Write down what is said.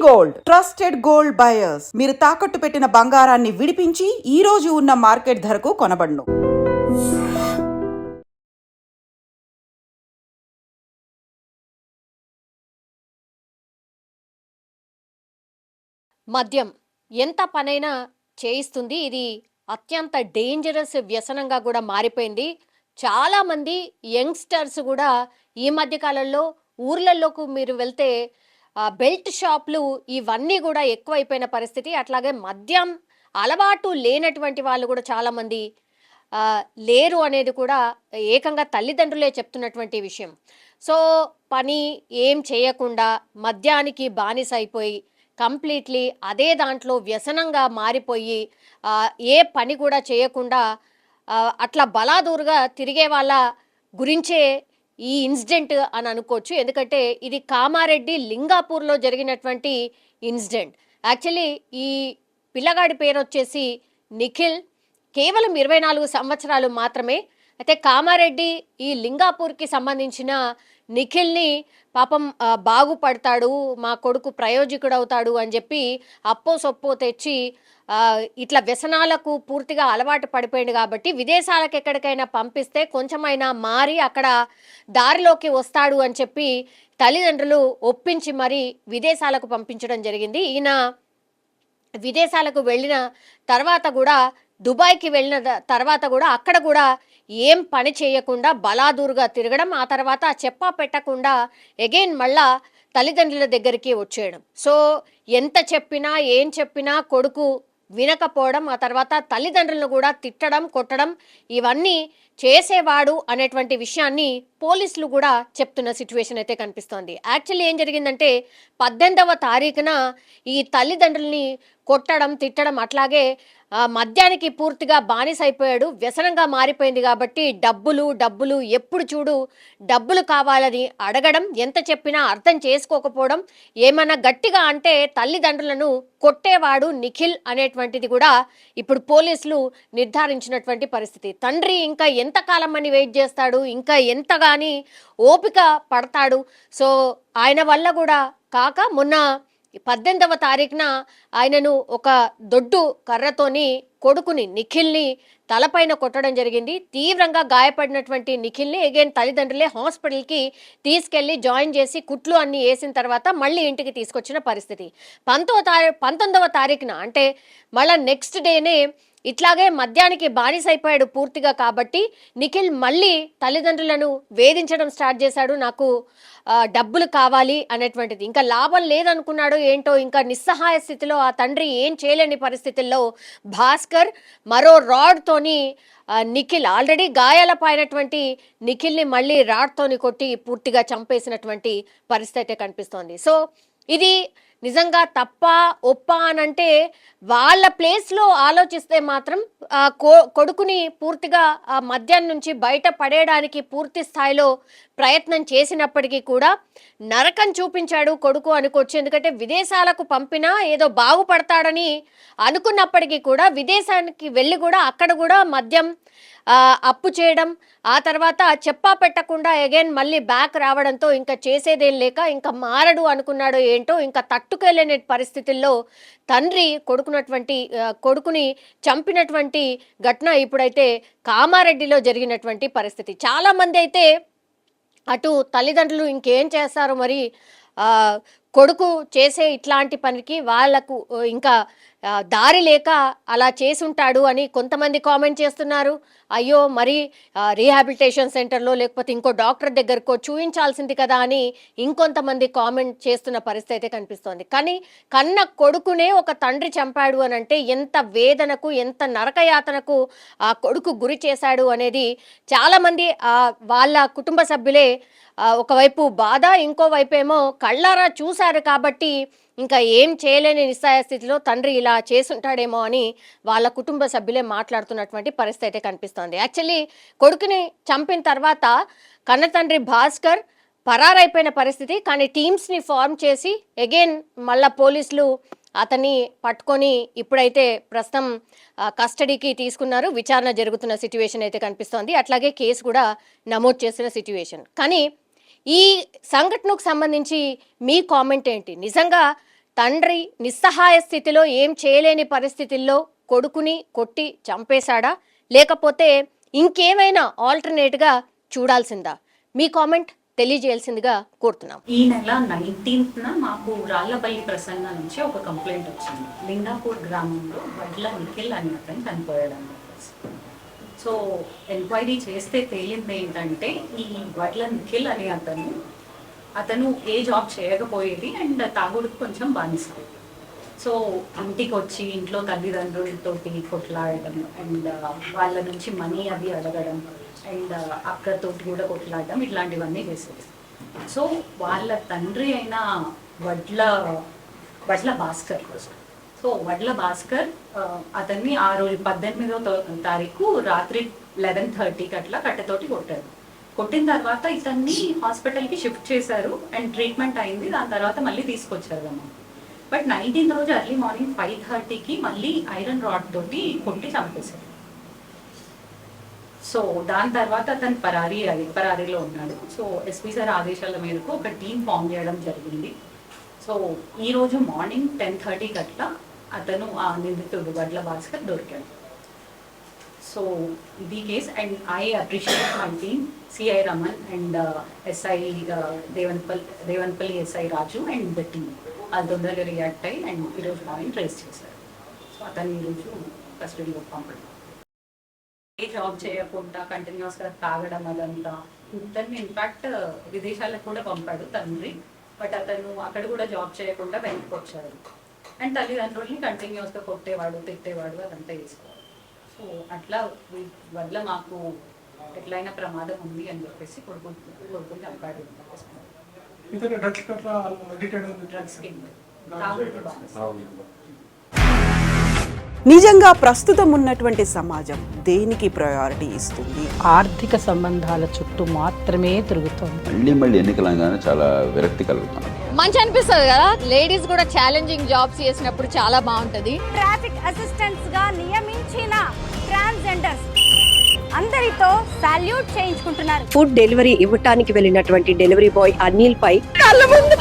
Gold trusted gold buyers మీరు తాకట్టు పెట్టిన బంగారాన్ని విడిపించి ఈ రోజు ఉన్న మార్కెట్ ధరకు కొనబడును. మద్యం ఎంత పనైనా చేయిస్తుంది. ఇది అత్యంత డేంజరస్ వ్యసనంగా కూడా మారిపోయింది. చాలా మంది యంగ్స్టర్స్ కూడా ఈ మధ్య కాలంలో ఊర్లలోకి మీరు వెళ్తే బెల్ట్ షాప్లు ఇవన్నీ కూడా ఎక్కువైపోయిన పరిస్థితి. అట్లాగే మద్యం అలవాటు లేనటువంటి వాళ్ళు కూడా చాలామంది లేరు అనేది కూడా ఏకంగా తల్లిదండ్రులే చెప్తున్నటువంటి విషయం. సో పని ఏం చేయకుండా మద్యానికి బానిస అయిపోయి కంప్లీట్లీ అదే దాంట్లో వ్యసనంగా మారిపోయి ఏ పని కూడా చేయకుండా అట్లా బలాదూరుగా తిరిగే వాళ్ళ గురించే ఈ ఇన్సిడెంట్ అని అనుకోవచ్చు. ఎందుకంటే ఇది కామారెడ్డి లింగాపూర్లో జరిగినటువంటి ఇన్సిడెంట్. యాక్చువల్లీ ఈ పిల్లగాడి పేరు వచ్చేసి నిఖిల్. కేవలం 24 సంవత్సరాలు మాత్రమే. అయితే కామారెడ్డి ఈ లింగాపూర్కి సంబంధించిన నిఖిల్ని పాపం బాగుపడతాడు, మా కొడుకు ప్రయోజకుడు అవుతాడు అని చెప్పి అప్పో సొప్పో తెచ్చి ఇట్లా వ్యసనాలకు పూర్తిగా అలవాటు పడిపోయింది. కాబట్టి విదేశాలకు ఎక్కడికైనా పంపిస్తే కొంచెమైనా మారి అక్కడ దారిలోకి వస్తాడు అని చెప్పి తల్లిదండ్రులు ఒప్పించి మరి విదేశాలకు పంపించడం జరిగింది. ఈయన విదేశాలకు వెళ్ళిన తర్వాత కూడా దుబాయ్కి వెళ్ళిన తర్వాత కూడా అక్కడ కూడా ఏం పని చేయకుండా బలాదూరుగా తిరగడం, ఆ తర్వాత చెప్పా పెట్టకుండా అగైన్ మళ్ళా తల్లిదండ్రుల దగ్గరికి వచ్చేయడం. సో ఎంత చెప్పినా ఏం చెప్పినా కొడుకు వినకపోవడం, ఆ తర్వాత తల్లిదండ్రులను కూడా తిట్టడం, కొట్టడం ఇవన్నీ చేసేవాడు అనేటువంటి విషయాన్ని పోలీసులు కూడా చెప్తున్న సిచ్యువేషన్ అయితే కనిపిస్తోంది. యాక్చువల్లీ ఏం జరిగిందంటే 18వ తారీఖున ఈ తల్లిదండ్రుల్ని కొట్టడం, తిట్టడం, అట్లాగే మద్యానికి పూర్తిగా బానిస అయిపోయాడు. వ్యసనంగా మారిపోయింది కాబట్టి డబ్బులు ఎప్పుడు చూడు డబ్బులు కావాలని అడగడం, ఎంత చెప్పినా అర్థం చేసుకోకపోవడం, ఏమన్నా గట్టిగా అంటే తల్లిదండ్రులను కొట్టేవాడు నిఖిల్ అనేటువంటిది కూడా ఇప్పుడు పోలీసులు నిర్ధారించినటువంటి పరిస్థితి. తండ్రి ఇంకా ఎంతకాలం అని వెయిట్ చేస్తాడు, ఇంకా ఎంతగాని ఓపిక పడతాడు. సో ఆయన వల్ల కూడా కాక మొన్న 18వ తారీఖున ఆయనను ఒక దొడ్డు కర్రతోని కొడుకుని నిఖిల్ని తలపైన కొట్టడం జరిగింది. తీవ్రంగా గాయపడినటువంటి నిఖిల్ని అగైన్ తల్లిదండ్రులే హాస్పిటల్కి తీసుకెళ్లి జాయిన్ చేసి కుట్లు అన్ని వేసిన తర్వాత మళ్ళీ ఇంటికి తీసుకొచ్చిన పరిస్థితి. 19వ తారీఖున అంటే మళ్ళీ నెక్స్ట్ డేనే ఇట్లాగే మద్యానికి బానిసైపోయాడు పూర్తిగా. కాబట్టి నిఖిల్ మళ్ళీ తల్లిదండ్రులను వేధించడం స్టార్ట్ చేశాడు. నాకు డబ్బులు కావాలి అనేటువంటిది. ఇంకా లాభం లేదనుకున్నాడో ఏంటో, ఇంకా నిస్సహాయ స్థితిలో ఆ తండ్రి ఏం చేయలేని పరిస్థితుల్లో భాస్కర్ మరో రాడ్తోని నిఖిల్ ఆల్రెడీ గాయాలపైనటువంటి నిఖిల్ని మళ్ళీ రాడ్తోని కొట్టి పూర్తిగా చంపేసినటువంటి పరిస్థితి అయితే కనిపిస్తోంది. సో ఇది నిజంగా తప్ప ఒప్ప అనంటే వాళ్ళ ప్లేస్లో ఆలోచిస్తే మాత్రం కొడుకుని పూర్తిగా ఆ మద్యం నుంచి బయట పడేయడానికి పూర్తి స్థాయిలో ప్రయత్నం చేసినప్పటికీ కూడా నరకం చూపించాడు కొడుకు అనుకోవచ్చు. ఎందుకంటే విదేశాలకు పంపినా ఏదో బాగుపడతాడని అనుకున్నప్పటికీ కూడా విదేశానికి వెళ్ళి కూడా అక్కడ కూడా మద్యం అప్పు చేయడం, ఆ తర్వాత చెప్పా పెట్టకుండా అగైన్ మళ్ళీ బ్యాక్ రావడంతో ఇంకా చేసేదేం లేక ఇంకా మారడు అనుకున్నాడో ఏంటో, ఇంకా తట్టుకెళ్ళని పరిస్థితుల్లో తండ్రి కొడుకుని చంపినటువంటి ఘటన ఇప్పుడైతే కామారెడ్డిలో జరిగినటువంటి పరిస్థితి. చాలా మంది అయితే అటు తల్లిదండ్రులు ఇంకేం చేస్తారు మరి, కొడుకు చేసే ఇట్లాంటి పనికి వాళ్లకు ఇంకా దారి లేక అలా చేసుంటాడు అని కొంతమంది కామెంట్ చేస్తున్నారు. అయ్యో మరి రీహాబిలిటేషన్ సెంటర్లో లేకపోతే ఇంకో డాక్టర్ దగ్గరకో చూపించాల్సింది కదా అని ఇంకొంతమంది కామెంట్ చేస్తున్న పరిస్థితి అయితే కనిపిస్తోంది. కానీ కన్న కొడుకునే ఒక తండ్రి చంపాడు అని అంటే ఎంత వేదనకు, ఎంత నరకయాతనకు ఆ కొడుకు గురి చేశాడు అనేది చాలామంది వాళ్ళ కుటుంబ సభ్యులే ఒకవైపు బాధ, ఇంకోవైపు ఏమో కళ్ళారా చూశారు కాబట్టి ఇంకా ఏం చేయలేని నిస్సహాయ స్థితిలో తండ్రి ఇలా చేసుంటాడేమో అని వాళ్ళ కుటుంబ సభ్యులే మాట్లాడుతున్నటువంటి పరిస్థితి అయితే కనిపిస్తోంది. యాక్చువల్లీ కొడుకుని చంపిన తర్వాత కన్న తండ్రి భాస్కర్ పరారైపోయిన పరిస్థితి. కానీ టీమ్స్ని ఫార్మ్ చేసి అగైన్ మళ్ళా పోలీసులు అతన్ని పట్టుకొని ఇప్పుడైతే ప్రస్తుతం కస్టడీకి తీసుకున్నారు. విచారణ జరుగుతున్న సిచ్యువేషన్ అయితే కనిపిస్తోంది. అట్లాగే కేసు కూడా నమోదు చేసిన సిచ్యువేషన్. కానీ ఈ సంఘటనకు సంబంధించి మీ కామెంట్ ఏంటి? నిజంగా తండ్రి నిస్సహాయ స్థితిలో ఏం చేయలేని పరిస్థితుల్లో కొడుకుని కొట్టి చంపేశాడా, లేకపోతే ఇంకేమైనా ఆల్టర్నేట్గా చూడాల్సిందా? మీ కామెంట్ తెలియజేయాల్సిందిగా కోరుతున్నాం. ఈ నెల 19న మాకు రాళ్లపల్లి ప్రసన్న నుంచి ఒక కంప్లైంట్ వచ్చింది. లింగాపూర్ గ్రామంలో వడ్ల నిఖిల్ అని అతను చనిపోయాడని చెప్పేసి. సో ఎంక్వైరీ చేస్తే తేలింది ఏంటంటే ఈ వడ్ల నిఖిల్ అనే అతను ఏ జాబ్ చేయకపోయేది అండ్ తాగుడుకు కొంచెం బానిస. సో ఇంటికి వచ్చి ఇంట్లో తల్లిదండ్రులతోటి కొట్లాడడం అండ్ వాళ్ళ నుంచి మనీ అది అడగడం అండ్ అక్కతోటి కూడా కొట్లాడడం ఇట్లాంటివన్నీ చేసేది. సో వాళ్ళ తండ్రి అయిన వడ్ల భాస్కర్, సో వడ్ల భాస్కర్ అతన్ని ఆ రోజు 18వ తారీఖు రాత్రి 11:30కి అట్లా కట్టెతోటి కొట్టారు. కొట్టిన తర్వాత ఇతన్ని హాస్పిటల్కి షిఫ్ట్ చేశారు అండ్ ట్రీట్మెంట్ అయింది. దాని తర్వాత మళ్ళీ తీసుకొచ్చారు అమ్మ. బట్ 19th రోజు ఎర్లీ మార్నింగ్ 5:30కి మళ్ళీ ఐరన్ రాడ్ తోటి కొట్టి చంపేశారు. సో దాని తర్వాత అతను పరారీలో ఉన్నాడు. సో ఎస్పీ సార్ ఆదేశాల మేరకు ఒక టీం ఫామ్ చేయడం జరిగింది. సో ఈరోజు మార్నింగ్ 10:30కి అట్లా అతను ఆ నిందితుడు వడ్ల భాస్కర్ దొరికాడు. సో ఇది case and I appreciate my team, CI Raman and SI Devanpalli SI Raju and the team అది తొందరగా రియాక్ట్ అయ్యి అండ్ ఈరోజు మార్నింగ్ ట్రేస్ చేశారు. సో అతను ఈరోజు కస్టడీలో పంపడం. ఏ జాబ్ చేయకుండా కంటిన్యూస్గా తాగడం అదంతా. ఇతన్ని ఇన్ఫాక్ట్ విదేశాలకు కూడా పంపాడు తండ్రి. బట్ అతను అక్కడ కూడా జాబ్ చేయకుండా వెనక్కి వచ్చాడు అండ్ తల్లిదండ్రుల్ని కంటిన్యూస్గా కొట్టేవాడు, తిట్టేవాడు, అదంతా చేసుకోవాలి. సో అట్లా వల్ల మాకు ఎట్లయినా ప్రమాదం ఉంది అని చెప్పేసి కొడుకుని చంపాడు. డ్రగ్స్ తాగుడు బాగా. నిజంగా ప్రస్తుతం ఉన్నటువంటి సమాజం దేనికి ప్రయారిటీ ఇస్తుంది? ఆర్థిక సంబంధాల చుట్టూ మాత్రమే తిరుగుతోంది. మళ్ళీ ఎన్నికలంగానే చాలా విరక్తి కలుగుతాను. మంచి అనిపిస్తుంది కదా, లేడీస్ కూడా ఛాలెంజింగ్ జాబ్స్ చేసినప్పుడు చాలా బాగుంటది. ట్రాఫిక్ అసిస్టెంట్స్ గా నియమించిన ట్రాన్స్జెండర్స్ అందరితో సాల్యూట్ చేయించుకుంటున్నారు. ఫుడ్ డెలివరీ ఇవ్వటానికి వెళ్ళినటువంటి డెలివరీ బాయ్ అనిల్ పై కళ్ళ ముందు